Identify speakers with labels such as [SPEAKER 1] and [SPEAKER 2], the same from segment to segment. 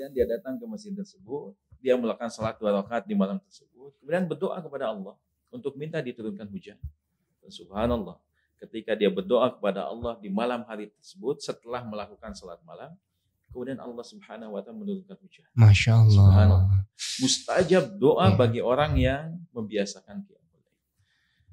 [SPEAKER 1] kemudian dia datang ke masjid tersebut, dia melakukan salat 2 rakaat di malam tersebut, kemudian berdoa kepada Allah untuk minta diturunkan hujan. Dan subhanallah, ketika dia berdoa kepada Allah di malam hari tersebut setelah melakukan salat malam, kemudian Allah Subhanahu wa taala menurunkan hujan.
[SPEAKER 2] Masya Allah.
[SPEAKER 1] Subhanallah. Mustajab doa bagi orang yang membiasakan qiyamul lail.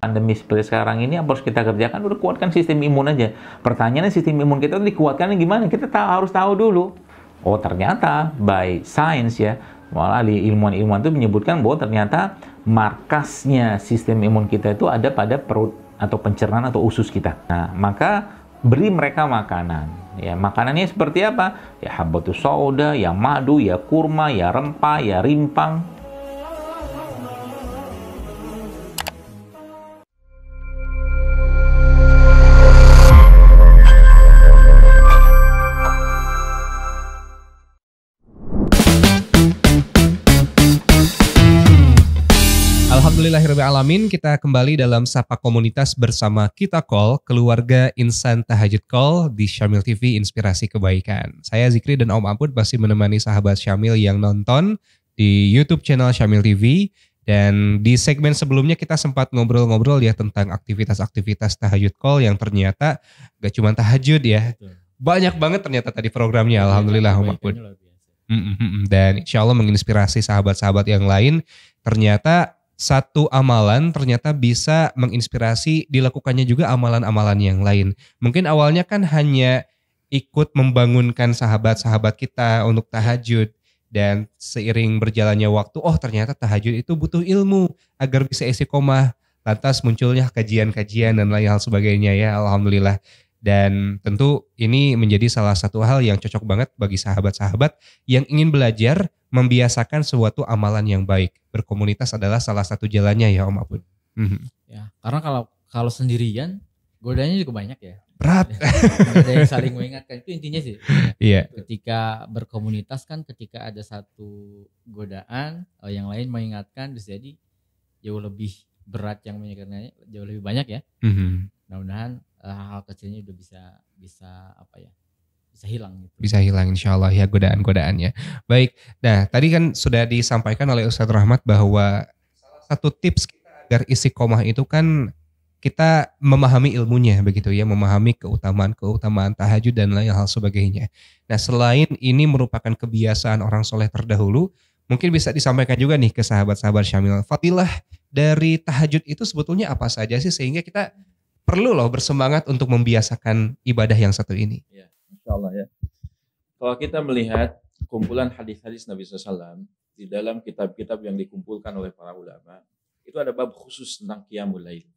[SPEAKER 3] Pandemi seperti sekarang ini apa harus kita kerjakan? Udah kuatkan sistem imun aja. Pertanyaannya sistem imun kita dikuatkan gimana? Kita harus tahu dulu. Oh ternyata by science ya, malah ilmuwan-ilmuwan itu menyebutkan bahwa ternyata markasnya sistem imun kita itu ada pada perut atau pencernaan atau usus kita. Nah maka beri mereka makanan. Ya makanannya seperti apa? Ya habatus sauda, ya madu, ya kurma, ya rempah, ya rimpang.
[SPEAKER 2] Alhamdulillahirrahmanirrahim, kita kembali dalam Sapa Komunitas bersama Kita Call, keluarga insan tahajud call di Syamil TV Inspirasi Kebaikan. Saya Zikri dan Om Apud masih menemani sahabat Syamil yang nonton di YouTube channel Syamil TV. Dan di segmen sebelumnya kita sempat ngobrol-ngobrol ya tentang aktivitas-aktivitas tahajud call yang ternyata gak cuma tahajud ya. Banyak banget ternyata tadi programnya, Alhamdulillah Om Apud. Dan insya Allah menginspirasi sahabat-sahabat yang lain. Ternyata satu amalan ternyata bisa menginspirasi dilakukannya juga amalan-amalan yang lain. Mungkin awalnya kan hanya ikut membangunkan sahabat-sahabat kita untuk tahajud. Dan seiring berjalannya waktu, oh ternyata tahajud itu butuh ilmu agar bisa istiqomah. Lantas munculnya kajian-kajian dan lain hal sebagainya ya, Alhamdulillah. Dan tentu ini menjadi salah satu hal yang cocok banget bagi sahabat-sahabat yang ingin belajar membiasakan suatu amalan yang baik. Berkomunitas adalah salah satu jalannya ya Om Apud.
[SPEAKER 4] Ya, karena kalau sendirian godaannya juga banyak ya.
[SPEAKER 2] Berat.
[SPEAKER 4] Ada yang saling mengingatkan, itu intinya sih.
[SPEAKER 2] Iya.
[SPEAKER 4] Ketika berkomunitas kan ketika ada satu godaan, yang lain mengingatkan bisa jadi jauh lebih berat yang mengingatkannya jauh lebih banyak ya. Mudah-mudahan hal kecilnya udah bisa apa ya? Bisa hilang gitu.
[SPEAKER 2] Bisa hilang insya Allah ya godaan-godaannya. Baik, nah tadi kan sudah disampaikan oleh Ustadz Rahmat bahwa salah satu tips kita agar istiqomah itu kan kita memahami ilmunya begitu ya, memahami keutamaan tahajud dan lain hal sebagainya. Nah selain ini merupakan kebiasaan orang soleh terdahulu, mungkin bisa disampaikan juga nih ke sahabat-sahabat Syamil. Fadilah dari tahajud itu sebetulnya apa saja sih sehingga kita perlu loh bersemangat untuk membiasakan ibadah yang satu ini.
[SPEAKER 1] Ya, insya Allah ya. Kalau kita melihat kumpulan hadis-hadis Nabi SAW di dalam kitab-kitab yang dikumpulkan oleh para ulama, itu ada bab khusus tentang qiyamul lail.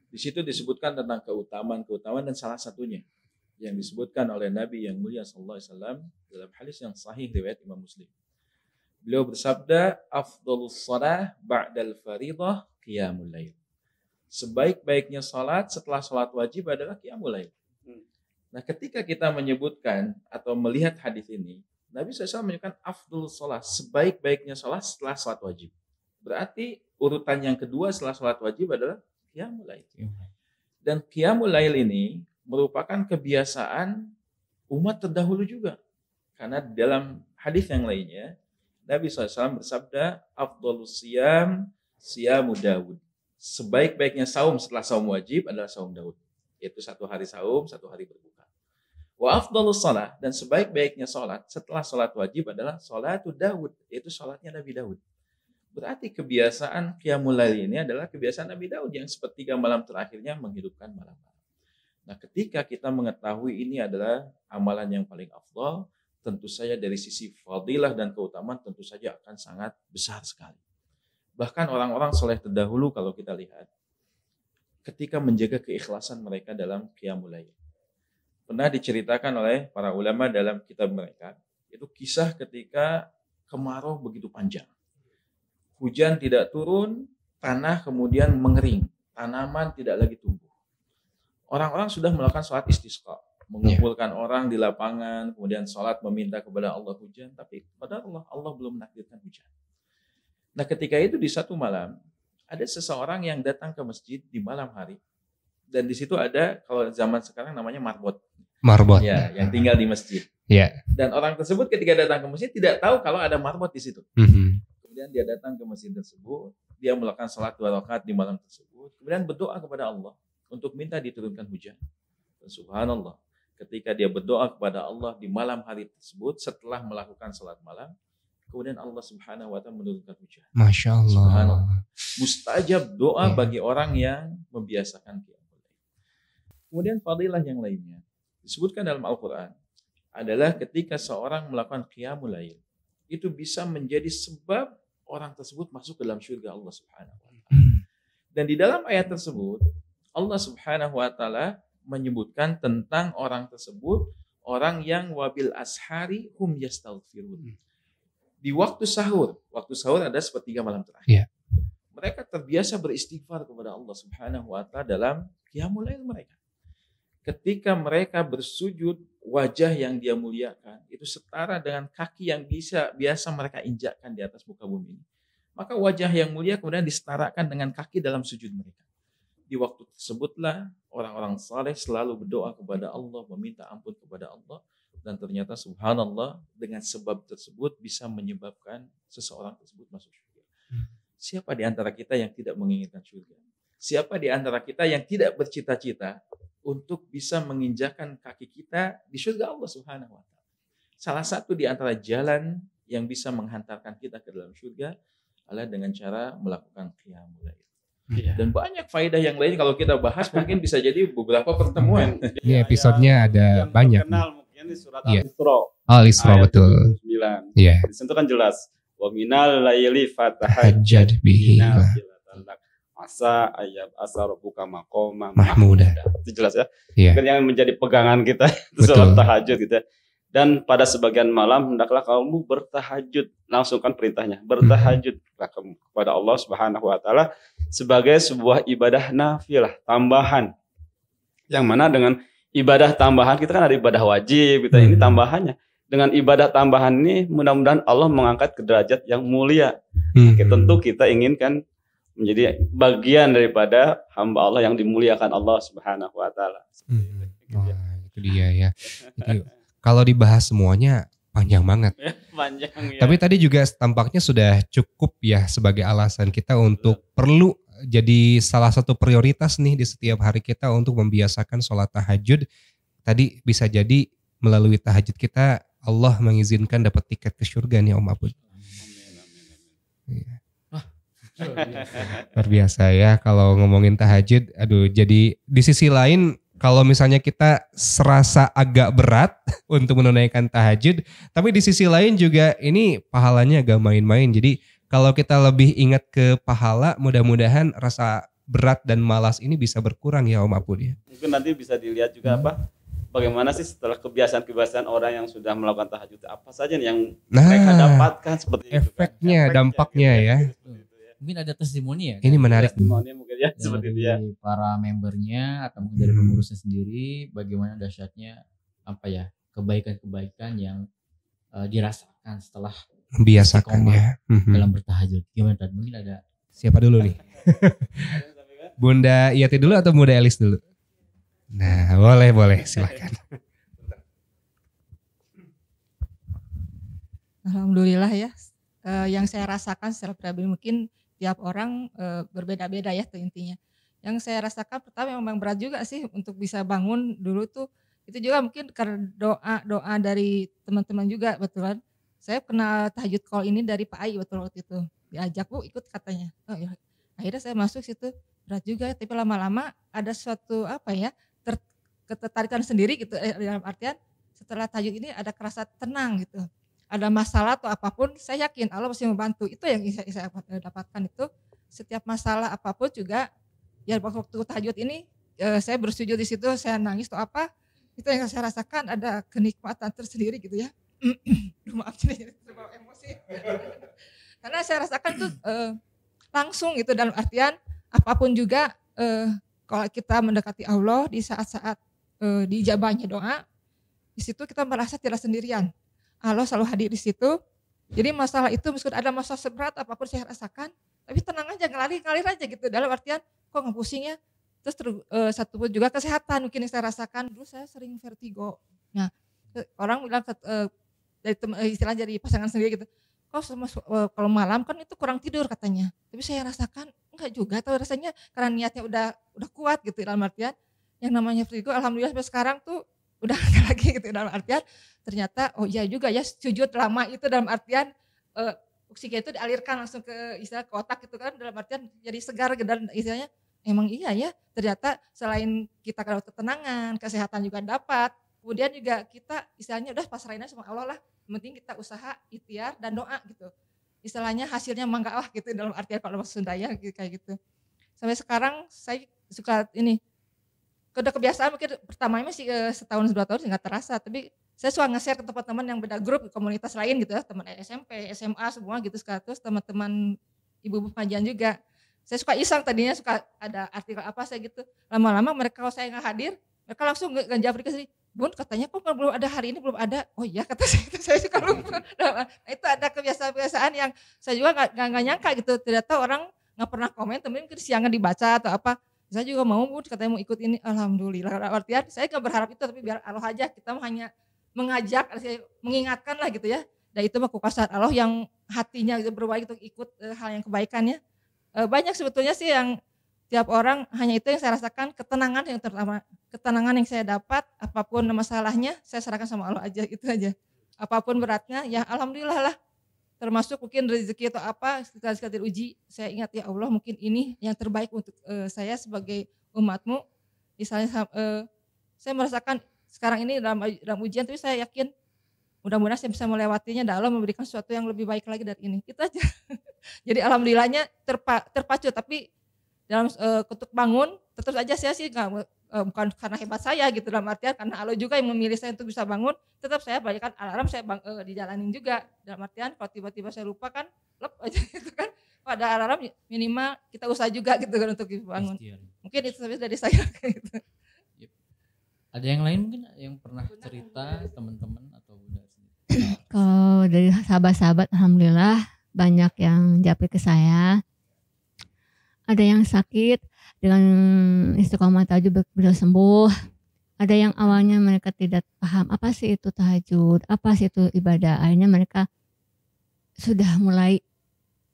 [SPEAKER 1] Di situ disebutkan tentang keutamaan dan salah satunya yang disebutkan oleh Nabi yang mulia sallallahu alaihi wasallam dalam hadis yang sahih riwayat Imam Muslim. Beliau bersabda, "Afdhalus shalah ba'dal fariidhah qiyamul lail." Sebaik-baiknya salat setelah salat wajib adalah qiyamul lail. Nah, ketika kita menyebutkan atau melihat hadis ini, Nabi SAW menyebutkan afdhalus shalah, sebaik-baiknya salat setelah salat wajib. Berarti urutan yang kedua setelah salat wajib adalah qiyamul lail. Dan qiyamul lail ini merupakan kebiasaan umat terdahulu juga. Karena dalam hadis yang lainnya, Nabi SAW bersabda, afdhalus siyam siyamu Daud. Sebaik-baiknya saum setelah saum wajib adalah saum Daud. Yaitu 1 hari saum, 1 hari berbuka. Wa afdhalus shalah, dan sebaik-baiknya salat setelah salat wajib adalah salatu Daud. Yaitu salatnya Nabi Daud. Berarti kebiasaan qiyamul lail ini adalah kebiasaan Nabi Daud yang sepertiga malam terakhirnya menghidupkan malam-malam. Nah, ketika kita mengetahui ini adalah amalan yang paling afdal, tentu saja dari sisi fadilah dan keutamaan tentu saja akan sangat besar sekali. Bahkan orang-orang soleh terdahulu kalau kita lihat, ketika menjaga keikhlasan mereka dalam qiyamul lail. Pernah diceritakan oleh para ulama dalam kitab mereka, itu kisah ketika kemarau begitu panjang. Hujan tidak turun, tanah kemudian mengering, tanaman tidak lagi tumbuh. Orang-orang sudah melakukan sholat istisqa, mengumpulkan orang di lapangan, kemudian sholat meminta kepada Allah hujan, tapi kepada Allah belum menakdirkan hujan. Nah ketika itu di satu malam, ada seseorang yang datang ke masjid di malam hari, dan di situ ada, kalau zaman sekarang namanya marbot.
[SPEAKER 2] Marbot.
[SPEAKER 1] Ya, yang tinggal di masjid.
[SPEAKER 2] Ya.
[SPEAKER 1] Dan orang tersebut ketika datang ke masjid tidak tahu kalau ada marbot di situ. Kemudian dia datang ke masjid tersebut, dia melakukan salat 2 rakaat di malam tersebut, kemudian berdoa kepada Allah untuk minta diturunkan hujan. Dan subhanallah, ketika dia berdoa kepada Allah di malam hari tersebut setelah melakukan salat malam, kemudian Allah Subhanahu wa taala menurunkan hujan.
[SPEAKER 2] Masya Allah.
[SPEAKER 1] Subhanallah. Mustajab doa bagi orang yang membiasakan qiyamul lail. Kemudian fadilah yang lainnya disebutkan dalam Al-Qur'an adalah ketika seorang melakukan qiyamul lail, itu bisa menjadi sebab orang tersebut masuk ke dalam surga Allah Subhanahu wa taala. Dan di dalam ayat tersebut Allah Subhanahu wa taala menyebutkan tentang orang tersebut, orang yang wabil ashari hum yastaghfirun. Di waktu sahur ada sepertiga malam terakhir. Mereka terbiasa beristighfar kepada Allah Subhanahu wa taala dalam qiyamul lail mereka. Ketika mereka bersujud, wajah yang dia muliakan itu setara dengan kaki yang biasa mereka injakkan di atas muka bumi ini. Maka wajah yang mulia kemudian disetarakan dengan kaki dalam sujud mereka. Di waktu tersebutlah orang-orang saleh selalu berdoa kepada Allah, meminta ampun kepada Allah, dan ternyata subhanallah dengan sebab tersebut bisa menyebabkan seseorang tersebut masuk surga. Siapa di antara kita yang tidak menginginkan surga? Siapa di antara kita yang tidak bercita-cita untuk bisa menginjakan kaki kita di surga Allah Subhanahu wa taala? Salah satu di antara jalan yang bisa menghantarkan kita ke dalam surga adalah dengan cara melakukan qiyamul lail. Dan banyak faedah yang lain kalau kita bahas mungkin bisa jadi beberapa pertemuan.
[SPEAKER 2] Ini episodenya ada banyak.
[SPEAKER 5] Kenal mungkin di surat Al-Isra.
[SPEAKER 2] Al-Isra betul.
[SPEAKER 5] 9.
[SPEAKER 2] Iya.
[SPEAKER 5] Di situ kan jelas wa minal laili fatahajjad
[SPEAKER 2] bihi
[SPEAKER 5] asa ayat asarabuka maqama
[SPEAKER 2] mahmuda.
[SPEAKER 5] Itu jelas ya.
[SPEAKER 2] Iya.
[SPEAKER 5] Kan yang menjadi pegangan kita itu salat tahajud gitu ya. Dan pada sebagian malam hendaklah kamu bertahajud. Langsung kan perintahnya, bertahajud kepada Allah Subhanahu wa taala sebagai sebuah ibadah nafilah, tambahan. Yang mana dengan ibadah tambahan kita kan ada ibadah wajib, kita ini tambahannya. Dengan ibadah tambahan ini mudah-mudahan Allah mengangkat ke derajat yang mulia. Tentu kita inginkan menjadi bagian daripada hamba Allah yang dimuliakan Allah Subhanahu wa taala.
[SPEAKER 2] Itu dia ya. Itu, kalau dibahas semuanya panjang banget.
[SPEAKER 5] Panjang ya.
[SPEAKER 2] Tapi tadi juga tampaknya sudah cukup ya sebagai alasan kita untuk perlu jadi salah satu prioritas nih di setiap hari kita untuk membiasakan sholat tahajud. Tadi bisa jadi melalui tahajud kita Allah mengizinkan dapat tiket ke surga nih Om Apud. Luar biasa ya kalau ngomongin tahajud. Aduh, jadi di sisi lain kalau misalnya kita serasa agak berat untuk menunaikan tahajud, tapi di sisi lain juga ini pahalanya agak main-main. Jadi kalau kita lebih ingat ke pahala, mudah-mudahan rasa berat dan malas ini bisa berkurang ya Om Apud ya.
[SPEAKER 5] Mungkin nanti bisa dilihat juga bagaimana sih setelah kebiasaan-kebiasaan orang yang sudah melakukan tahajud, apa saja yang mereka dapatkan seperti
[SPEAKER 2] efeknya, dampaknya ya.
[SPEAKER 4] Mungkin ada testimoni ya.
[SPEAKER 2] Ini menarik.
[SPEAKER 5] Testimoni mungkin ya seperti itu ya.
[SPEAKER 4] Para membernya atau mungkin dari pengurusnya sendiri, bagaimana dahsyatnya kebaikan-kebaikan yang dirasakan setelah
[SPEAKER 2] membiasakan ya
[SPEAKER 4] dalam bertahajud. Gimana tadi? Mungkin ada
[SPEAKER 2] siapa dulu nih? Bunda Iyati dulu atau Bunda Elis dulu? Nah, boleh silakan.
[SPEAKER 6] Alhamdulillah ya. Yang saya rasakan secara pribadi mungkin tiap orang berbeda-beda ya tuh intinya. Yang saya rasakan pertama memang berat juga sih untuk bisa bangun dulu tuh. Itu juga mungkin karena doa dari teman-teman juga betulan. Saya kenal tahajud call ini dari Pak Ai betul waktu itu. Diajak Bu ikut katanya. Oh, ya. Akhirnya saya masuk situ berat juga tapi lama-lama ada suatu ketertarikan sendiri gitu dalam artian setelah tahajud ini ada kerasa tenang gitu. Ada masalah atau apapun, saya yakin Allah pasti membantu. Itu yang saya dapatkan itu. Setiap masalah apapun juga, ya waktu tahajud ini, saya bersujud di situ, saya nangis atau apa, itu yang saya rasakan ada kenikmatan tersendiri gitu ya. Maaf jadi terbawa emosi. Karena saya rasakan tuh langsung gitu dalam artian apapun juga, kalau kita mendekati Allah di saat-saat dijabahnya doa, di situ kita merasa tidak sendirian. Allah selalu hadir di situ. Jadi masalah itu meskipun ada masalah seberat apapun saya rasakan, tapi tenang aja, ngalir aja gitu. Dalam artian kok nggak pusing ya, Terus satu pun juga kesehatan mungkin yang saya rasakan. Dulu saya sering vertigo. Nah, orang bilang istilah jadi pasangan sendiri gitu. Kalau malam kan itu kurang tidur katanya. Tapi saya rasakan enggak juga, tahu rasanya karena niatnya udah kuat gitu dalam artian yang namanya vertigo alhamdulillah sampai sekarang tuh udah enggak lagi gitu dalam artian ternyata oh iya juga ya sujud lama itu dalam artian oksigen itu dialirkan langsung ke istilah ke otak gitu kan dalam artian jadi segar dan istilahnya emang iya ya ternyata selain kita kalau ketenangan, kesehatan juga dapat, kemudian juga kita istilahnya udah pasrahin sama Allah lah. Penting kita usaha, ikhtiar dan doa gitu. Istilahnya hasilnya mangga lah gitu dalam artian kalau bahasa Sunda ya gitu, kayak gitu. Sampai sekarang saya suka ini. Udah kebiasaan mungkin pertamanya masih setahun 2 tahun nggak terasa, tapi saya suka nge-share ke teman-teman yang beda grup komunitas lain gitu ya, teman SMP, SMA semua gitu sekarang terus teman-teman ibu-ibu pengajian juga. Saya suka iseng tadinya suka ada artikel apa saya gitu. Lama-lama mereka kalau saya nggak hadir, mereka langsung ngejawab ke sini. Bun katanya kok belum ada hari ini belum ada. Oh iya kata saya suka lupa. Nah, itu ada kebiasaan-kebiasaan yang saya juga nggak nyangka gitu. Ternyata orang nggak pernah komen, tapi mungkin siangan dibaca atau apa. Saya juga mau Bun katanya mau ikut ini. Alhamdulillah. Artian saya nggak berharap itu tapi biar Allah aja kita hanya mengajak, mengingatkan lah gitu ya. Dan itu mah kuasa Allah yang hatinya gitu, berbaik untuk ikut hal yang kebaikannya. Banyak sebetulnya sih yang tiap orang hanya itu yang saya rasakan ketenangan yang terutama ketenangan yang saya dapat apapun masalahnya saya serahkan sama Allah aja itu aja apapun beratnya ya alhamdulillah lah termasuk mungkin rezeki atau apa sekali-sekali uji saya ingat ya Allah mungkin ini yang terbaik untuk saya sebagai umatmu misalnya saya merasakan sekarang ini dalam ujian tapi saya yakin mudah-mudahan saya bisa melewatinya dan Allah memberikan sesuatu yang lebih baik lagi dari ini itu aja jadi alhamdulillahnya terpacu tapi dalam ketuk bangun tetap saja saya sih bukan karena hebat saya gitu dalam artian karena Allah juga yang memilih saya untuk bisa bangun tetap saya balikan alarm saya dijalanin juga dalam artian kalau tiba-tiba saya lupa kan lep aja gitu kan pada alarm minimal kita usaha juga gitu kan untuk bangun mungkin itu dari saya gitu.
[SPEAKER 4] Ada yang lain mungkin yang pernah cerita teman-teman atau udah
[SPEAKER 7] kalau dari sahabat-sahabat alhamdulillah banyak yang japri ke saya. Ada yang sakit dengan istiqomah tahajud beliau sembuh. Ada yang awalnya mereka tidak paham apa sih itu tahajud, apa sih itu ibadah. Akhirnya mereka sudah mulai.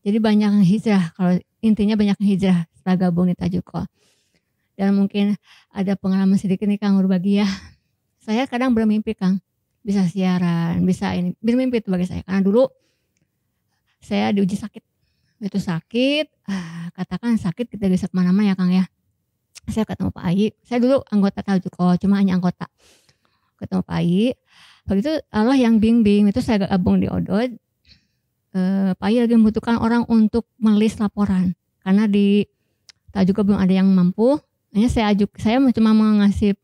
[SPEAKER 7] Jadi banyak yang hijrah. Kalau intinya banyak yang hijrah setelah gabung di Tahajud Call. Dan mungkin ada pengalaman sedikit nih Kang berbagi ya. Saya kadang bermimpi Kang bisa siaran, bisa ini. Bermimpi itu bagi saya karena dulu saya diuji sakit. Itu sakit, katakan sakit kita bisa kemana-mana ya Kang ya. Saya ketemu Pak Ayi, saya dulu anggota Tahajud Call, cuma hanya anggota. Ketemu Pak Ayi, begitu Allah yang bimbing, itu saya gabung di Odod. Pak Ayi lagi membutuhkan orang untuk menulis laporan, karena di Tahajud Call belum ada yang mampu. Hanya saya cuma mengasih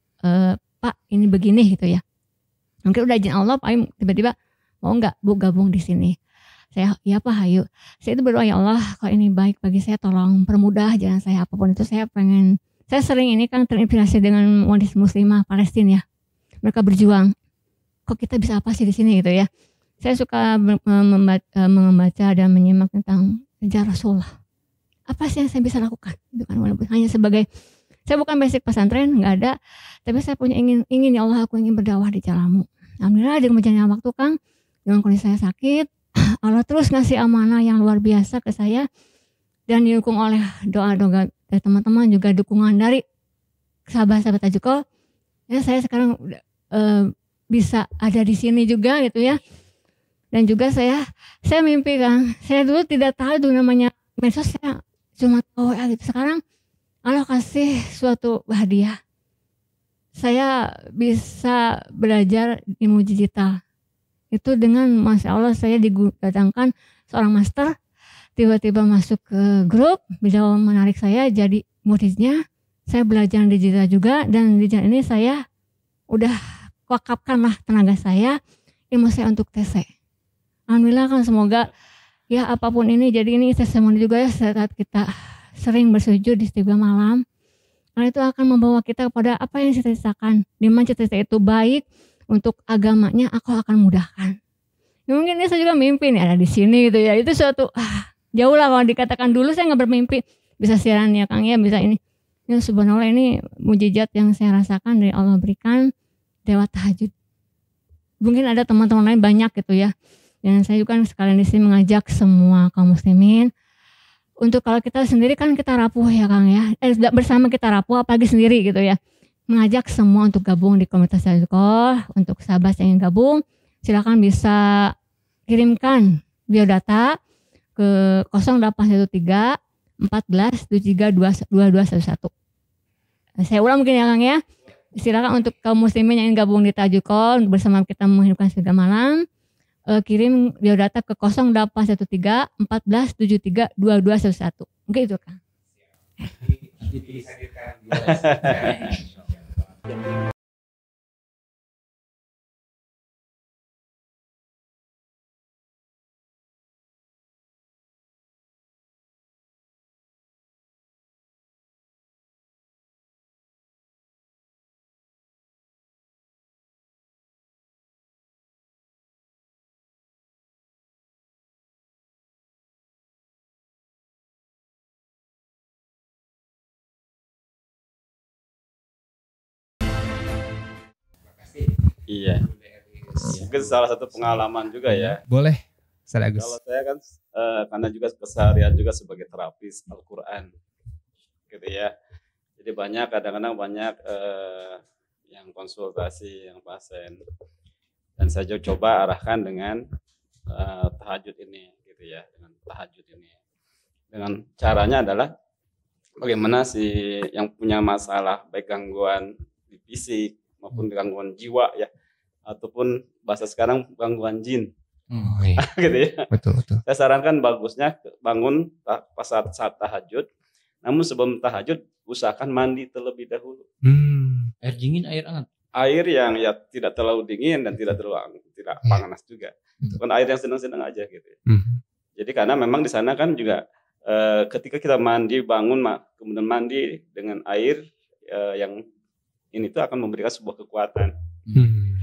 [SPEAKER 7] Pak ini begini gitu ya. Mungkin udah izin Allah, Pak Ayi tiba-tiba mau nggak Bu gabung di sini. Saya ya Pak Hayu, saya itu berdoa ya Allah kalau ini baik bagi saya tolong permudah jalan saya apapun itu saya sering ini kan terinspirasi dengan wanita muslimah Palestina ya mereka berjuang kok kita bisa apa sih di sini gitu ya saya suka membaca dan menyimak tentang sejarah Rasulullah apa sih yang saya bisa lakukan itu kan walaupun hanya sebagai saya bukan basic pesantren nggak ada tapi saya punya ingin ya Allah aku ingin berdakwah di jalanmu alhamdulillah dengan berjalannya waktu Kang dengan kondisi saya sakit Allah terus ngasih amanah yang luar biasa ke saya dan didukung oleh doa-doa dari teman-teman juga dukungan dari sahabat-sahabat Tahajud Call. Ya saya sekarang bisa ada di sini juga gitu ya. Dan juga saya mimpi Kang. Saya dulu tidak tahu itu namanya medsos saya cuma tahu ya gitu. Sekarang Allah kasih suatu hadiah. Saya bisa belajar ilmu digital. Itu dengan Masya Allah saya didatangkan seorang master tiba-tiba masuk ke grup beliau menarik saya jadi muridnya saya belajar digital juga dan digital ini saya udah wakafkan lah tenaga saya ilmu saya untuk TC alhamdulillah kan semoga ya apapun ini jadi ini testimoni juga ya saat kita sering bersujud di istighfar malam karena itu akan membawa kita kepada apa yang saya ceritakan di mana cita-cita itu baik untuk agamanya aku akan mudahkan. Ya, mungkin ini saya juga mimpi nih ada di sini gitu ya. Itu suatu jauh lah kalau dikatakan dulu saya nggak bermimpi bisa siaran ya Kang ya bisa ini. Ya subhanallah, ini mujizat yang saya rasakan dari Allah berikan lewat tahajud. Mungkin ada teman-teman lain banyak gitu ya. Dan saya juga sekalian di sini mengajak semua kaum muslimin untuk, kalau kita sendiri kan kita rapuh ya Kang ya. Bersama kita rapuh, apalagi sendiri gitu ya. Mengajak semua untuk gabung di komunitas Tahajud Call. Untuk sahabat yang ingin gabung, silakan bisa kirimkan biodata ke 0813 14 73 2211. Saya ulang mungkin ya Kang ya. Silakan untuk kaum muslimin yang ingin gabung di Tahajud Call bersama kita menghidupkan surga malam. Kirim biodata ke 0813 14 73 2211. Mungkin itu Kang.
[SPEAKER 4] Nanti dihadirkan.
[SPEAKER 5] Iya. Mungkin salah satu pengalaman juga ya.
[SPEAKER 2] Boleh, Ustaz Agus.
[SPEAKER 5] Kalau saya kan karena juga keseharian juga sebagai terapis Al-Quran, gitu ya. Jadi kadang-kadang banyak yang konsultasi, yang pasien, dan saya coba arahkan dengan tahajud ini, gitu ya, dengan tahajud ini. Dengan caranya adalah bagaimana si yang punya masalah baik gangguan di fisik maupun gangguan jiwa ya, ataupun bahasa sekarang gangguan jin,
[SPEAKER 2] iya.
[SPEAKER 5] gitu ya.
[SPEAKER 2] Betul.
[SPEAKER 5] Saya sarankan bagusnya bangun pas saat tahajud, namun sebelum tahajud usahakan mandi terlebih dahulu.
[SPEAKER 4] Air dingin, air hangat.
[SPEAKER 5] Air yang ya tidak terlalu dingin dan tidak panas juga. Bukan air yang sedang-sedang aja gitu. Jadi karena memang di sana kan juga ketika kita mandi, bangun kemudian mandi dengan air yang ini tuh akan memberikan sebuah kekuatan.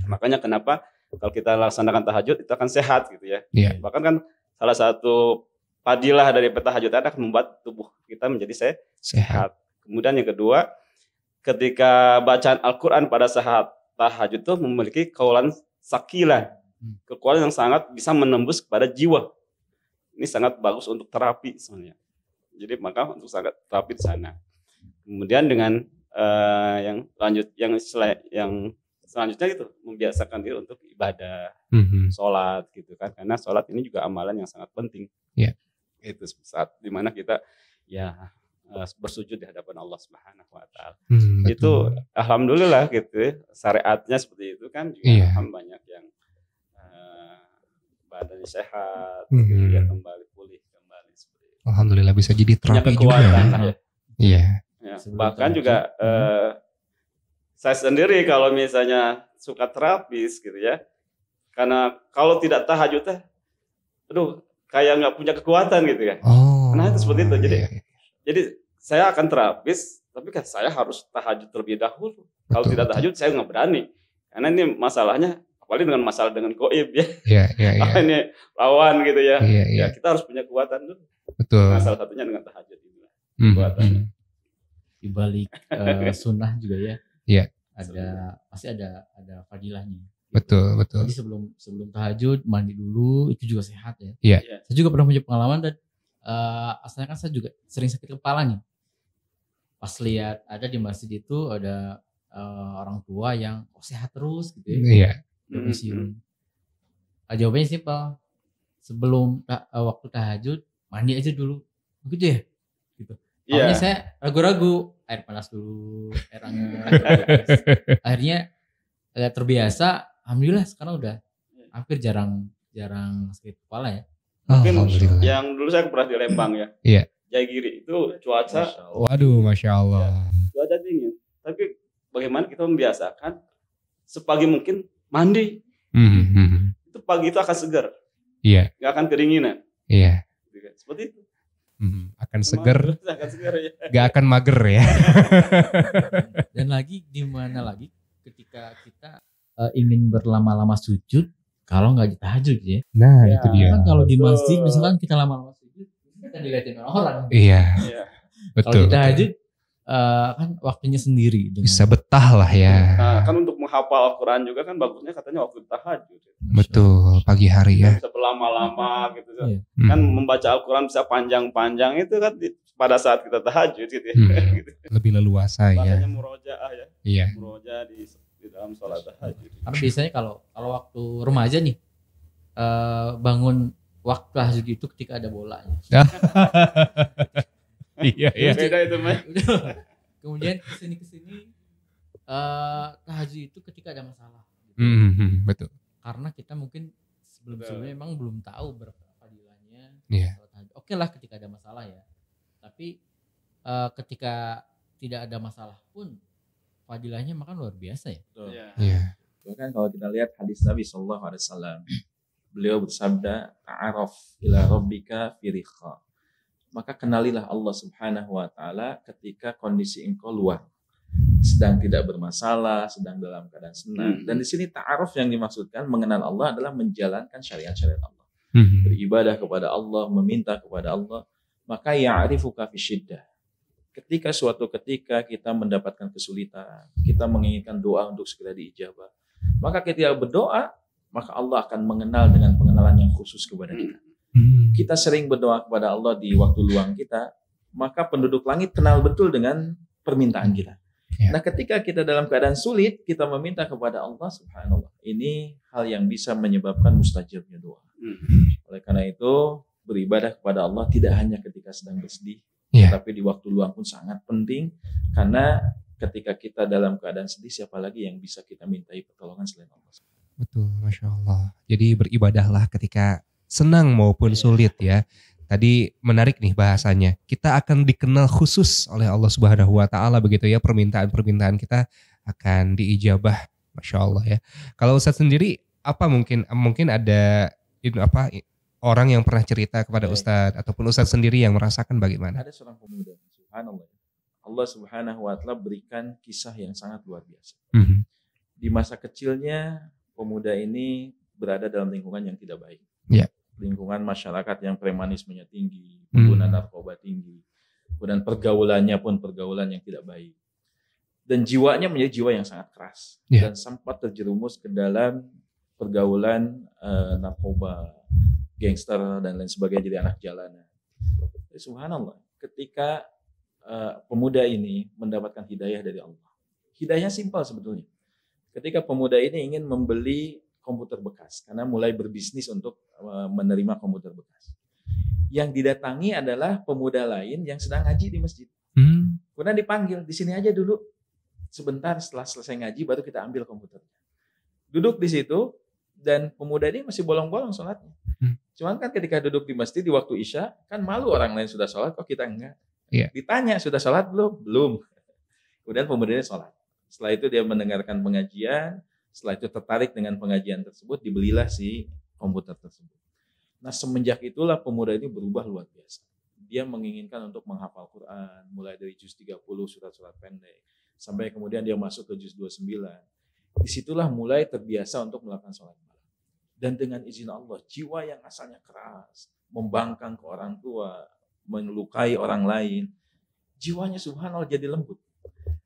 [SPEAKER 5] Makanya kenapa kalau kita laksanakan tahajud itu akan sehat gitu ya.
[SPEAKER 2] Yeah.
[SPEAKER 5] Bahkan kan salah satu fadilah dari tahajud akan membuat tubuh kita menjadi sehat. Kemudian yang kedua, ketika bacaan Al-Quran pada saat tahajud itu memiliki kaulan sakilah, kekuatan yang sangat bisa menembus kepada jiwa. Ini sangat bagus untuk terapi sebenarnya. Jadi maka untuk sangat terapi di sana. Kemudian dengan yang selanjutnya itu membiasakan diri untuk ibadah, sholat gitu kan, karena sholat ini juga amalan yang sangat penting. Itu saat dimana kita ya bersujud di hadapan Allah Subhanahu Wa Taala. Itu alhamdulillah gitu, syariatnya seperti itu kan juga banyak yang badannya sehat, gitu, ya kembali pulih kembali seperti itu.
[SPEAKER 2] Alhamdulillah bisa jadi terapi juga ya. Iya.
[SPEAKER 5] Ya, bahkan juga saya sendiri kalau misalnya suka terapis gitu ya, karena kalau tidak tahajud kayak nggak punya kekuatan gitu ya. Nah itu seperti itu. Jadi saya akan terapis, tapi kan saya harus tahajud terlebih dahulu. Kalau tidak tahajud saya nggak berani, karena ini masalahnya apalagi dengan masalah dengan goib ya. Ini lawan gitu ya. Ya kita harus punya kekuatan dulu.
[SPEAKER 2] Betul.
[SPEAKER 5] Nah, salah satunya dengan tahajud itu kekuatannya.
[SPEAKER 4] Di balik sunnah juga ya.
[SPEAKER 2] Iya.
[SPEAKER 4] Pasti ada fadilahnya.
[SPEAKER 2] Betul.
[SPEAKER 4] Jadi sebelum tahajud mandi dulu, itu juga sehat ya.
[SPEAKER 2] Iya.
[SPEAKER 4] Saya juga pernah punya pengalaman dan asalnya kan saya juga sering sakit kepala nih. Pas lihat ada di masjid itu ada orang tua yang sehat terus gitu ya. Iya. Jawabannya simpel. Sebelum waktu tahajud mandi aja dulu. Begitu ya? Gitu. Awalnya saya ragu-ragu, air panas dulu, air hangat. Akhirnya terbiasa, alhamdulillah sekarang udah hampir jarang sakit kepala ya.
[SPEAKER 5] Mungkin yang dulu saya pernah di Lembang ya.
[SPEAKER 2] Iya.
[SPEAKER 5] Jayagiri itu cuaca.
[SPEAKER 2] Waduh, Masya Allah.
[SPEAKER 5] Cuaca dingin. Tapi bagaimana kita membiasakan sepagi mungkin mandi. Itu pagi itu akan segar.
[SPEAKER 2] Iya.
[SPEAKER 5] Gak akan kedinginan.
[SPEAKER 2] Iya.
[SPEAKER 5] Seperti itu.
[SPEAKER 2] Akan seger,
[SPEAKER 5] ya.
[SPEAKER 2] gak akan mager ya.
[SPEAKER 4] Dan lagi di mana lagi ketika kita ingin berlama-lama sujud kalau nggak ditahajud ya.
[SPEAKER 2] Nah itu dia.
[SPEAKER 4] Kan kalau di masjid misalkan kita lama-lama sujud kita dilihatin orang.
[SPEAKER 2] Iya.
[SPEAKER 4] Kalau ditahajud kan waktunya sendiri.
[SPEAKER 2] Bisa betah lah ya.
[SPEAKER 5] Nah, kan untuk menghafal Al-Quran juga kan bagusnya katanya waktu tahajud.
[SPEAKER 2] Betul, pagi hari ya.
[SPEAKER 5] Bisa berlama-lama gitu.
[SPEAKER 4] Iya.
[SPEAKER 5] Kan membaca Al-Quran bisa panjang-panjang itu kan pada saat kita tahajud gitu ya. Gitu.
[SPEAKER 2] Lebih leluasa ya.
[SPEAKER 5] Makanya murojaah ya.
[SPEAKER 2] Iya.
[SPEAKER 5] Murojaah di dalam sholat tahajud.
[SPEAKER 4] Karena biasanya kalau waktu remaja nih bangun waktu tahajud itu ketika ada bolanya.
[SPEAKER 2] Iya, iya.
[SPEAKER 5] Beda itu mah.
[SPEAKER 4] Kemudian kesini tahajud itu ketika ada masalah. Gitu.
[SPEAKER 2] Betul.
[SPEAKER 4] Karena kita mungkin sebelumnya memang belum tahu berapa fadilahnya.
[SPEAKER 2] Iya.
[SPEAKER 4] Oke lah ketika ada masalah ya. Tapi ketika tidak ada masalah pun fadilahnya makan luar biasa ya.
[SPEAKER 2] Iya.
[SPEAKER 1] Bahkan kalau kita lihat hadis Nabi SAW, beliau bersabda, ta'araf ila rabbika firikha. Maka kenalilah Allah Subhanahu wa taala ketika kondisi engkau luar, sedang tidak bermasalah, sedang dalam keadaan senang. Dan di sini ta'aruf yang dimaksudkan mengenal Allah adalah menjalankan syariat-syariat Allah. Beribadah kepada Allah, meminta kepada Allah, maka ya'rifuka fi syiddah. Ketika suatu ketika kita mendapatkan kesulitan, kita menginginkan doa untuk segera diijabah, maka ketika berdoa, maka Allah akan mengenal dengan pengenalan yang khusus kepada kita. Kita sering berdoa kepada Allah di waktu luang kita, maka penduduk langit kenal betul dengan permintaan kita.
[SPEAKER 2] Ya.
[SPEAKER 1] Nah, ketika kita dalam keadaan sulit, kita meminta kepada Allah, subhanallah. Ini hal yang bisa menyebabkan mustajabnya doa. Oleh karena itu, beribadah kepada Allah tidak hanya ketika sedang bersedih, tapi di waktu luang pun sangat penting, karena ketika kita dalam keadaan sedih, siapa lagi yang bisa kita mintai pertolongan selain Allah.
[SPEAKER 2] Betul, Masya Allah. Jadi beribadahlah ketika senang maupun sulit ya. Tadi menarik nih bahasanya. Kita akan dikenal khusus oleh Allah Subhanahu wa taala begitu ya, permintaan-permintaan kita akan diijabah. Masya Allah ya. Kalau Ustadz sendiri apa mungkin ada orang yang pernah cerita kepada Ustadz ataupun Ustadz sendiri yang merasakan bagaimana?
[SPEAKER 1] Ada seorang pemuda, subhanallah. Allah Subhanahu wa taala berikan kisah yang sangat luar biasa. Di masa kecilnya pemuda ini berada dalam lingkungan yang tidak baik.
[SPEAKER 2] Ya.
[SPEAKER 1] Lingkungan masyarakat yang premanismenya tinggi, penggunaan narkoba tinggi, kemudian pergaulannya pun pergaulan yang tidak baik. Dan jiwanya menjadi jiwa yang sangat keras. Dan sempat terjerumus ke dalam pergaulan narkoba, gangster, dan lain sebagainya, jadi anak jalanan. Subhanallah, ketika pemuda ini mendapatkan hidayah dari Allah. Hidayahnya simpel sebetulnya. Ketika pemuda ini ingin membeli komputer bekas, karena mulai berbisnis untuk menerima komputer bekas. Yang didatangi adalah pemuda lain yang sedang ngaji di masjid. Kemudian dipanggil, di sini aja dulu. Sebentar setelah selesai ngaji baru kita ambil komputernya. Duduk di situ dan pemuda ini masih bolong-bolong sholatnya. Cuman kan ketika duduk di masjid di waktu Isya, kan malu orang lain sudah sholat, kok kita enggak. Ditanya, sudah sholat belum? Belum. Kemudian pemuda ini sholat. Setelah itu dia mendengarkan pengajian. Setelah itu tertarik dengan pengajian tersebut, dibelilah si komputer tersebut. Nah, semenjak itulah pemuda ini berubah luar biasa. Dia menginginkan untuk menghafal Quran, mulai dari juz 30, surat-surat pendek, sampai kemudian dia masuk ke juz 29. Disitulah mulai terbiasa untuk melakukan sholat malam. Dan dengan izin Allah, jiwa yang asalnya keras, membangkang ke orang tua, melukai orang lain, jiwanya subhanallah jadi lembut.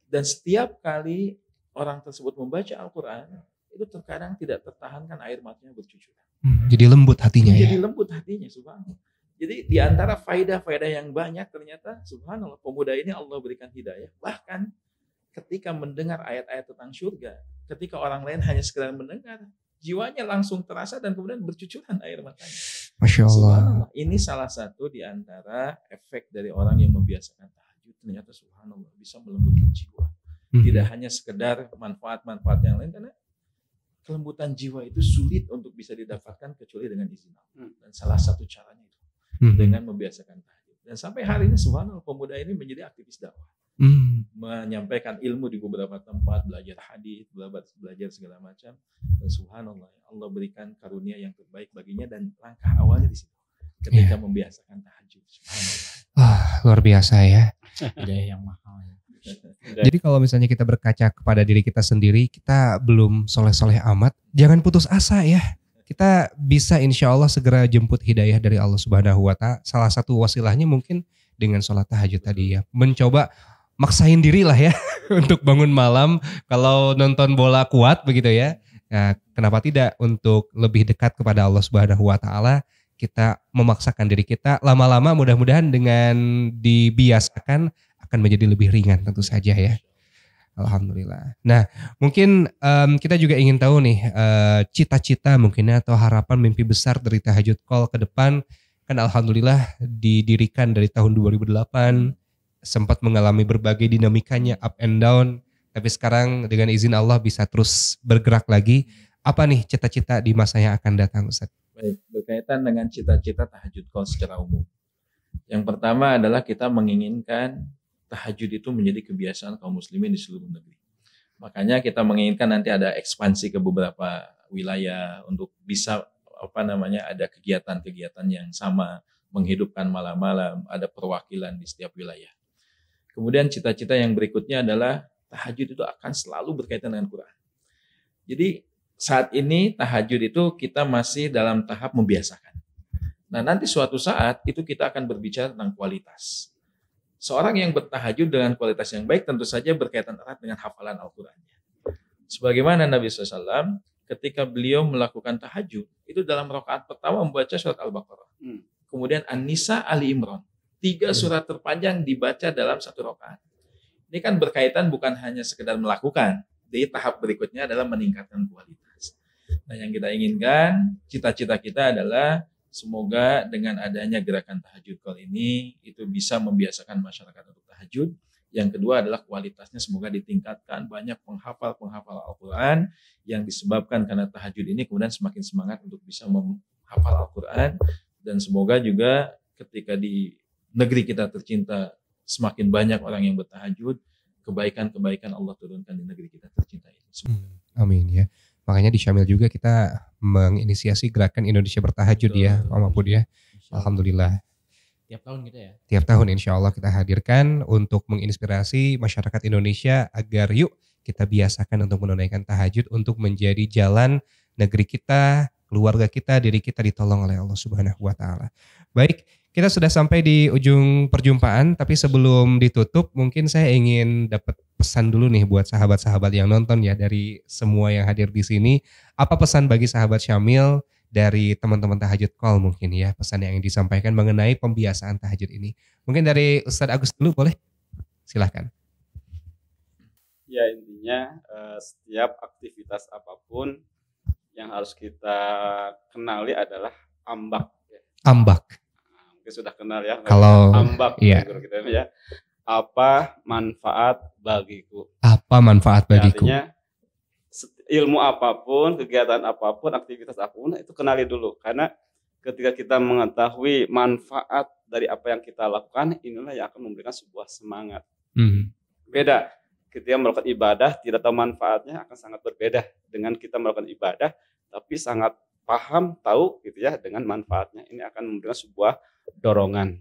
[SPEAKER 1] Dan setiap kali orang tersebut membaca Al-Quran, itu terkadang tidak tertahankan air matanya bercucuran.
[SPEAKER 2] Jadi lembut hatinya ya?
[SPEAKER 1] Jadi lembut hatinya, subhanallah. Jadi di antara faedah-faedah yang banyak ternyata, subhanallah, pemuda ini Allah berikan hidayah. Bahkan ketika mendengar ayat-ayat tentang surga, ketika orang lain hanya sekedar mendengar, jiwanya langsung terasa dan kemudian bercucuran air matanya.
[SPEAKER 2] Masya Allah.
[SPEAKER 1] Ini salah satu di antara efek dari orang yang membiasakan tahajud. Ternyata subhanallah bisa melembutkan jiwa. Tidak hanya sekedar manfaat-manfaat yang lain, karena kelembutan jiwa itu sulit untuk bisa didapatkan kecuali dengan izin Allah. Dan salah satu caranya itu dengan membiasakan tahajud. Dan sampai hari ini subhanallah pemuda ini menjadi aktivis dakwah. Menyampaikan ilmu di beberapa tempat, belajar hadis, belajar segala macam. Dan subhanallah Allah berikan karunia yang terbaik baginya, dan langkah awalnya di situ ketika membiasakan tahajud. Subhanallah.
[SPEAKER 2] Luar biasa ya.
[SPEAKER 4] Hidayah yang mahal.
[SPEAKER 2] Jadi kalau misalnya kita berkaca kepada diri kita sendiri, kita belum soleh-soleh amat, jangan putus asa ya. Kita bisa insya Allah segera jemput hidayah dari Allah Subhanahu wa ta'ala. Salah satu wasilahnya mungkin dengan sholat tahajud tadi ya. Mencoba maksain diri lah ya untuk bangun malam. Kalau nonton bola kuat begitu ya. Nah, kenapa tidak untuk lebih dekat kepada Allah Subhanahu wa taala, kita memaksakan diri kita, lama-lama mudah-mudahan dengan dibiasakan akan menjadi lebih ringan tentu saja ya. Alhamdulillah. Nah, mungkin kita juga ingin tahu nih cita-cita mungkin atau harapan mimpi besar dari Tahajud Call ke depan. Kan alhamdulillah didirikan dari tahun 2008, sempat mengalami berbagai dinamikanya up and down. Tapi sekarang dengan izin Allah bisa terus bergerak lagi. Apa nih cita-cita di masa yang akan datang, Ustaz?
[SPEAKER 1] Baik, berkaitan dengan cita-cita Tahajud Call secara umum. Yang pertama adalah kita menginginkan tahajud itu menjadi kebiasaan kaum muslimin di seluruh negeri. Makanya kita menginginkan nanti ada ekspansi ke beberapa wilayah untuk bisa ada kegiatan-kegiatan yang sama, menghidupkan malam-malam, ada perwakilan di setiap wilayah. Kemudian cita-cita yang berikutnya adalah tahajud itu akan selalu berkaitan dengan Quran. Jadi saat ini tahajud itu kita masih dalam tahap membiasakan. Nah, nanti suatu saat itu kita akan berbicara tentang kualitas. Seorang yang bertahajud dengan kualitas yang baik tentu saja berkaitan erat dengan hafalan Al-Qur'annya. Sebagaimana Nabi SAW ketika beliau melakukan tahajud, itu dalam rakaat pertama membaca surat Al-Baqarah. Kemudian An-Nisa, Ali Imran. 3 surat terpanjang dibaca dalam satu rakaat. Ini kan berkaitan bukan hanya sekedar melakukan, di tahap berikutnya adalah meningkatkan kualitas. Nah, yang kita inginkan, cita-cita kita adalah semoga dengan adanya gerakan Tahajud Call ini itu bisa membiasakan masyarakat untuk tahajud. Yang kedua adalah kualitasnya semoga ditingkatkan, banyak penghafal Al-Quran yang disebabkan karena tahajud ini kemudian semakin semangat untuk bisa menghafal Al-Quran. Dan semoga juga ketika di negeri kita tercinta semakin banyak orang yang bertahajud, kebaikan-kebaikan Allah turunkan di negeri kita tercinta ini.
[SPEAKER 2] Amin ya. Makanya di Syamil juga kita menginisiasi gerakan Indonesia Bertahajud ya, Pak Mahfud ya. Alhamdulillah.
[SPEAKER 4] Tiap tahun gitu ya?
[SPEAKER 2] Tiap tahun insya Allah kita hadirkan untuk menginspirasi masyarakat Indonesia agar yuk kita biasakan untuk menunaikan tahajud untuk menjadi jalan negeri kita, keluarga kita, diri kita ditolong oleh Allah Subhanahu wa taala. Baik, kita sudah sampai di ujung perjumpaan, tapi sebelum ditutup mungkin saya ingin dapat pesan dulu nih buat sahabat-sahabat yang nonton ya dari semua yang hadir di sini. Apa pesan bagi sahabat Syamil dari teman-teman Tahajud Call mungkin ya, pesan yang disampaikan mengenai pembiasaan tahajud ini. Mungkin dari Ustadz Agus dulu boleh? Silahkan.
[SPEAKER 5] Ya, intinya setiap aktivitas apapun yang harus kita kenali adalah ambak.
[SPEAKER 2] Ambak.
[SPEAKER 5] Mungkin sudah kenal ya.
[SPEAKER 2] Kalau
[SPEAKER 5] ambak
[SPEAKER 2] iya.
[SPEAKER 5] Kita ya. Apa manfaat bagiku?
[SPEAKER 2] Apa manfaat bagiku?
[SPEAKER 5] Ya, artinya ilmu apapun, kegiatan apapun, aktivitas apapun itu kenali dulu. Karena ketika kita mengetahui manfaat dari apa yang kita lakukan, inilah yang akan memberikan sebuah semangat. Beda. Ketika melakukan ibadah, tidak tahu manfaatnya akan sangat berbeda dengan kita melakukan ibadah, tapi sangat paham, tahu gitu ya dengan manfaatnya. Ini akan memberikan sebuah dorongan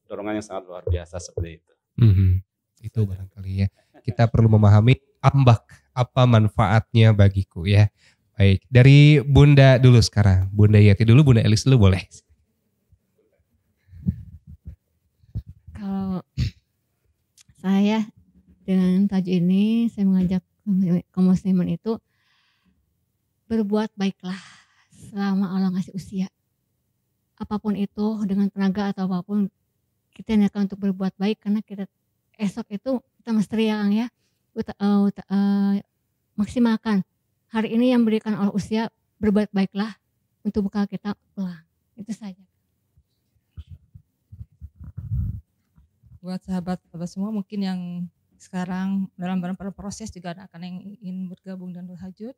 [SPEAKER 5] yang sangat luar biasa seperti itu.
[SPEAKER 2] Itu barangkali ya. Kita perlu memahami ambak, apa manfaatnya bagiku ya. Baik, dari Bunda dulu sekarang. Bunda Yati dulu, Bunda Elis dulu boleh.
[SPEAKER 7] Kalau saya dengan tahajud ini, saya mengajak kaum muslimin itu berbuat baiklah selama Allah ngasih usia. Apapun itu, dengan tenaga atau apapun, kita niatkan untuk berbuat baik karena kita esok itu kita mesti yang maksimalkan hari ini yang berikan Allah usia, berbuat baiklah untuk bekal kita pulang. Itu saja.
[SPEAKER 6] Buat sahabat-sahabat semua mungkin yang sekarang dalam proses juga akan yang ingin bergabung dan bertahajud,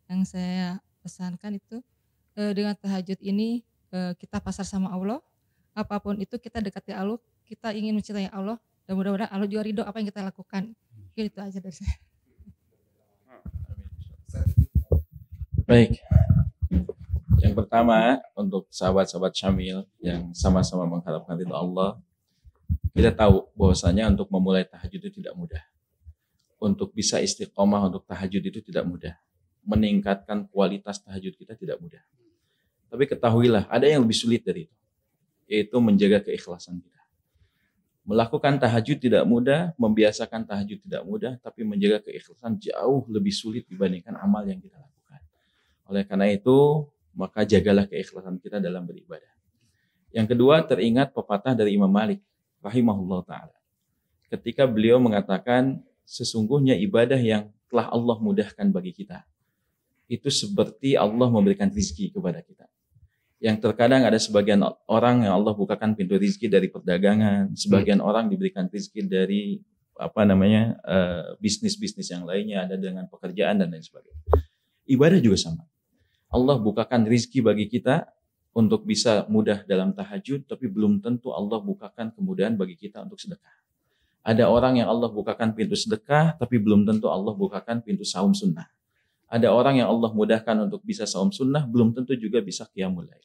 [SPEAKER 6] yang saya pesankan itu dengan tahajud ini kita pasrah sama Allah, apapun itu kita dekati Allah, kita ingin mencintai Allah, dan mudah-mudahan Allah juga ridho apa yang kita lakukan. Itu aja dari saya.
[SPEAKER 1] Baik. Yang pertama untuk sahabat-sahabat Syamil yang sama-sama mengharapkan ridho Allah, kita tahu bahwasanya untuk memulai tahajud itu tidak mudah. Untuk bisa istiqomah untuk tahajud itu tidak mudah. Meningkatkan kualitas tahajud kita tidak mudah. Tapi ketahuilah ada yang lebih sulit dari itu, yaitu menjaga keikhlasan kita. Melakukan tahajud tidak mudah, membiasakan tahajud tidak mudah, tapi menjaga keikhlasan jauh lebih sulit dibandingkan amal yang kita lakukan. Oleh karena itu, maka jagalah keikhlasan kita dalam beribadah. Yang kedua, teringat pepatah dari Imam Malik rahimahullah ta'ala. Ketika beliau mengatakan, sesungguhnya ibadah yang telah Allah mudahkan bagi kita, itu seperti Allah memberikan rizki kepada kita. Yang terkadang ada sebagian orang yang Allah bukakan pintu rizki dari perdagangan, sebagian orang diberikan rizki dari bisnis-bisnis yang lainnya, ada dengan pekerjaan dan lain sebagainya. Ibadah juga sama. Allah bukakan rizki bagi kita untuk bisa mudah dalam tahajud, tapi belum tentu Allah bukakan kemudahan bagi kita untuk sedekah. Ada orang yang Allah bukakan pintu sedekah, tapi belum tentu Allah bukakan pintu saum sunnah. Ada orang yang Allah mudahkan untuk bisa saum sunnah, belum tentu juga bisa qiyamul lail.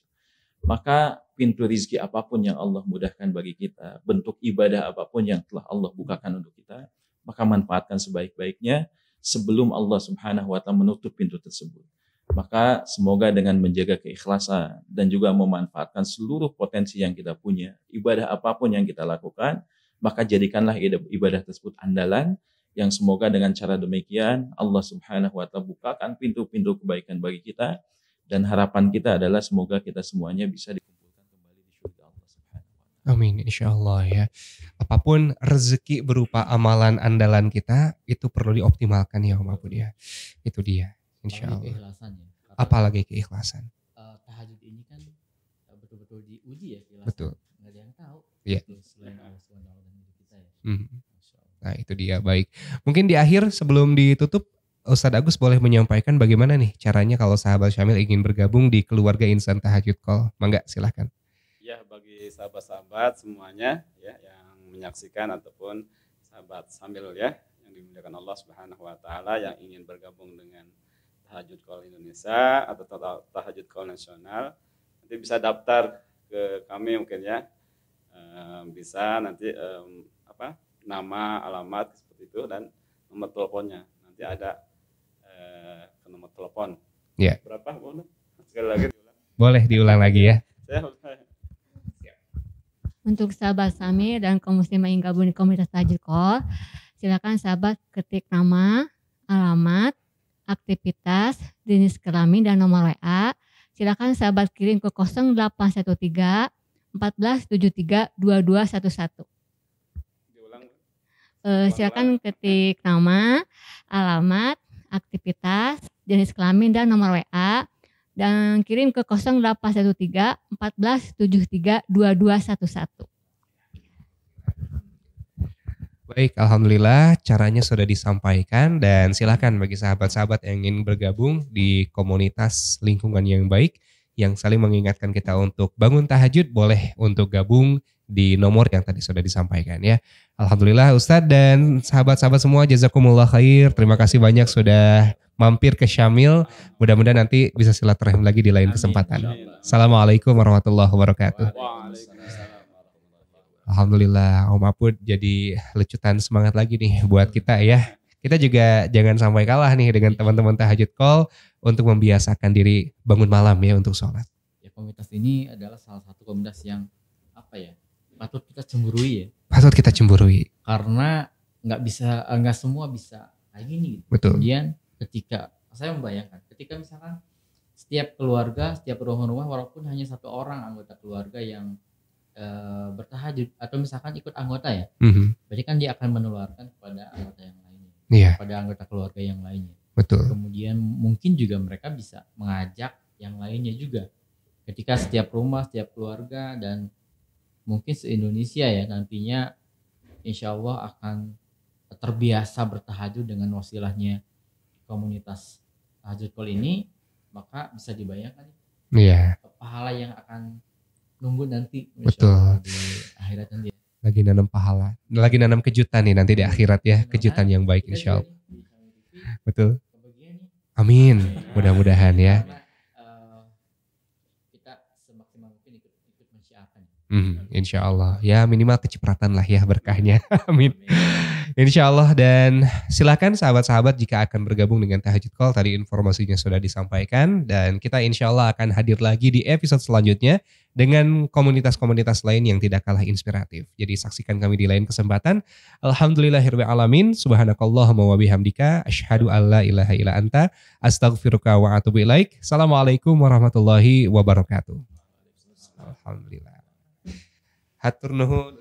[SPEAKER 1] Maka pintu rizki apapun yang Allah mudahkan bagi kita, bentuk ibadah apapun yang telah Allah bukakan untuk kita, maka manfaatkan sebaik-baiknya sebelum Allah Subhanahu wa ta'ala menutup pintu tersebut. Maka semoga dengan menjaga keikhlasan dan juga memanfaatkan seluruh potensi yang kita punya, ibadah apapun yang kita lakukan, maka jadikanlah ibadah tersebut andalan, yang semoga dengan cara demikian Allah Subhanahu wa ta'ala bukakan pintu-pintu kebaikan bagi kita, dan harapan kita adalah semoga kita semuanya bisa dikumpulkan kembali di surga Allah Subhanahu wa ta'ala.
[SPEAKER 2] Amin, insyaallah ya. Apapun rezeki berupa amalan andalan kita, itu perlu dioptimalkan ya Om Abud ya. Itu dia, insyaallah. Apalagi keikhlasan.
[SPEAKER 4] Tahajud ini kan betul-betul diuji ya keikhlasan.
[SPEAKER 2] Betul.
[SPEAKER 4] Nggak ada yang tahu.
[SPEAKER 2] Iya.
[SPEAKER 4] Selain Allah SWT dan diri kita ya.
[SPEAKER 2] Nah itu dia, baik. Mungkin di akhir sebelum ditutup, Ustadz Agus boleh menyampaikan bagaimana nih caranya kalau sahabat Syamil ingin bergabung di keluarga Insan Tahajud Call. Mangga silahkan.
[SPEAKER 5] Ya, bagi sahabat-sahabat semuanya ya yang menyaksikan ataupun sahabat Syamil ya yang dimuliakan Allah Subhanahu wa taala yang ingin bergabung dengan Tahajud Call Indonesia atau Tahajud Call Nasional, nanti bisa daftar ke kami mungkin ya. Bisa nanti nama, alamat seperti itu dan nomor teleponnya. Nanti ada ke nomor telepon.
[SPEAKER 2] Ya.
[SPEAKER 5] Berapa? Sekali lagi diulang.
[SPEAKER 2] Boleh diulang lagi ya.
[SPEAKER 7] Untuk sahabat Syamil dan kaum muslimah yang gabung di komunitas Tahajud Call, silakan sahabat ketik nama, alamat, aktivitas, jenis kelamin dan nomor WA. Silakan sahabat kirim ke 0813 1473 2211. Silakan ketik nama, alamat, aktivitas, jenis kelamin dan nomor WA dan kirim ke 0813 1473 2211.
[SPEAKER 2] Baik, alhamdulillah caranya sudah disampaikan dan silakan bagi sahabat-sahabat yang ingin bergabung di komunitas lingkungan yang baik yang saling mengingatkan kita untuk bangun tahajud, boleh untuk gabung di nomor yang tadi sudah disampaikan ya. Alhamdulillah Ustadz dan sahabat-sahabat semua, jazakumullah khair. Terima kasih banyak sudah mampir ke Syamil. Mudah-mudahan nanti bisa silaturahim lagi di lain kesempatan. Assalamualaikum warahmatullahi wabarakatuh. Alhamdulillah Om Apud jadi lecutan semangat lagi nih buat kita ya. Kita juga jangan sampai kalah nih dengan teman-teman Tahajud Call untuk membiasakan diri bangun malam ya untuk sholat.
[SPEAKER 4] Ya, komunitas ini adalah salah satu komunitas yang patut kita cemburui ya.
[SPEAKER 2] Patut kita cemburui.
[SPEAKER 4] Karena nggak semua bisa kayak gini. Gitu.
[SPEAKER 2] Betul.
[SPEAKER 4] Kemudian ketika saya membayangkan, ketika misalkan setiap keluarga, setiap rumah-rumah walaupun hanya satu orang anggota keluarga yang bertahajud atau misalkan ikut anggota ya, berarti kan dia akan menularkan kepada anggota yang lainnya, pada anggota keluarga yang lainnya.
[SPEAKER 2] Betul.
[SPEAKER 4] Kemudian mungkin juga mereka bisa mengajak yang lainnya juga. Ketika setiap rumah, setiap keluarga dan mungkin se-Indonesia ya nantinya insya Allah akan terbiasa bertahajud dengan wasilahnya komunitas Tahajud Call ini, maka bisa dibayangkan pahala yang akan nunggu nanti.
[SPEAKER 2] Betul.
[SPEAKER 4] Di akhirat nanti.
[SPEAKER 2] Lagi nanam pahala, lagi nanam kejutan nih nanti di akhirat ya, kejutan yang baik insya Allah. Betul. Amin. Mudah-mudahan ya.
[SPEAKER 4] Kita semaksimal mungkin ikut mensyiarkan.
[SPEAKER 2] Insya Allah ya minimal kecipratan lah ya berkahnya. Amin. Insya Allah, dan silakan sahabat-sahabat jika akan bergabung dengan Tahajud Call, tadi informasinya sudah disampaikan dan kita insya Allah akan hadir lagi di episode selanjutnya dengan komunitas-komunitas lain yang tidak kalah inspiratif. Jadi saksikan kami di lain kesempatan. Alhamdulillahirabbil alamin. Subhanakallahumma wa bihamdika asyhadu alla ilaha illa anta astaghfiruka wa atubu ilaik. Assalamualaikum warahmatullahi wabarakatuh. Alhamdulillah. Hatur nuhun.